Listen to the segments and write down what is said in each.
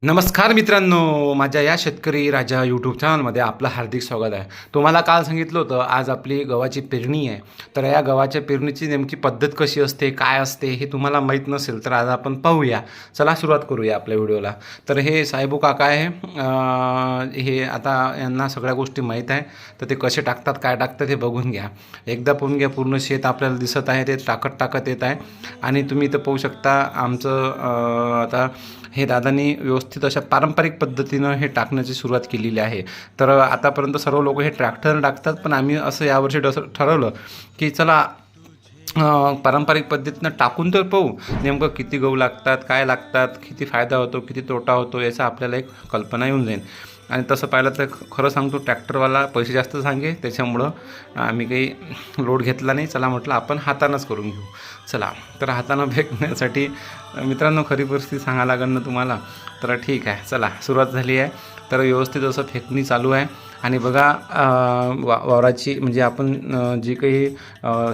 नमस्कार मित्रांनो, माझ्या या शेतकरी राजा यूट्यूब चॅनलमध्ये आपलं हार्दिक स्वागत आहे. तुम्हाला काल सांगितलं होतं आज आपली गव्हाची पेरणी आहे. तर या गव्हाच्या पेरणीची नेमकी पद्धत कशी असते, काय असते हे तुम्हाला माहीत नसेल तर आज आपण पाहूया. चला सुरुवात करूया आपल्या व्हिडिओला. तर हे साहेबू काका आहे. हे आता यांना सगळ्या गोष्टी माहीत आहे. तर ते कसे टाकतात, काय टाकतात हे बघून घ्या. एकदा पाहून घ्या. पूर्ण शेत आपल्याला दिसत आहे, ते टाकत येत आहे. आणि तुम्ही इथं पाहू शकता आमचं आता हे दादांनी व्यवस्थित अशा पारंपरिक पद्धतीनं हे टाकण्याची सुरुवात केलेली आहे. तर आतापर्यंत सर्व लोक हे ट्रॅक्टरनं टाकतात, पण आम्ही असं यावर्षी ठरवलं की चला पारंपरिक पद्धतीनं टाकून तर पाहू, नेमकं किती गहू लागतात, काय लागतात, किती फायदा होतो, किती तोटा होतो याचा आपल्याला एक कल्पना येऊन जाईल. आणि तसं पाहिलं तर खरं सांगतो ट्रॅक्टरवाला पैसे जास्त सांगे, त्याच्यामुळं आम्ही काही लोड घेतला नाही. चला म्हटलं आपण हातानंच करून घेऊ. चला तर हातानं फेकण्यासाठी मित्रांनो खरी परिस्थिती सांगायला लागेल ना तुम्हाला. तर ठीक आहे, चला सुरुवात झाली आहे. तर व्यवस्थित असं फेकणी चालू आहे. आणि बघा वावराची म्हणजे आपण जी काही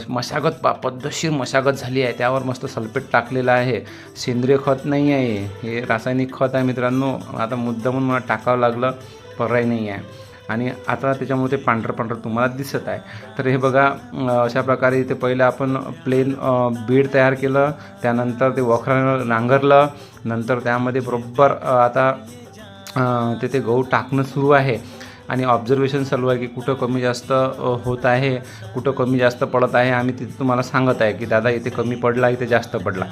मशागत पद्धतशीर मशागत झाली आहे त्यावर मस्त सल्फेट टाकलेलं आहे. सेंद्रिय खत नाही आहे, हे रासायनिक खत आहे मित्रांनो. आता मुद्दामून मला टाकावं लागलं, पर्याय नाही आहे. आणि आता त्याच्यामुळे ते पांढरं तुम्हाला दिसत आहे. तर हे बघा अशा प्रकारे इथे पहिलं आपण प्लेन बीड तयार केलं, त्यानंतर ते वखरानं नांगरलं, नंतर त्यामध्ये बरोबर आता ते गहू टाकणं सुरू आहे. आणि ऑब्झर्वेशन चालू आहे की कुठं कमी जास्त होत आहे, कुठं कमी जास्त पडत आहे. आम्ही तिथे तुम्हाला सांगत आहे की दादा इथे कमी पडला, इथे जास्त पडला.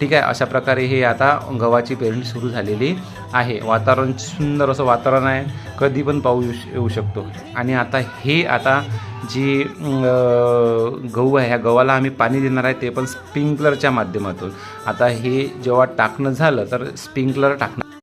ठीक आहे, अशा प्रकारे हे आता गव्हाची पेरणी सुरू झालेली आहे. वातावरण सुंदर असं वातावरण आहे, कधी पण पाऊस येऊ शकतो. आणि आता जी गहू आहे ह्या गव्हाला आम्ही पाणी देणार आहे, ते पण स्प्रिंकलरच्या माध्यमातून. आता हे जेव्हा टाकणं झालं तर स्प्रिंकलर टाकणं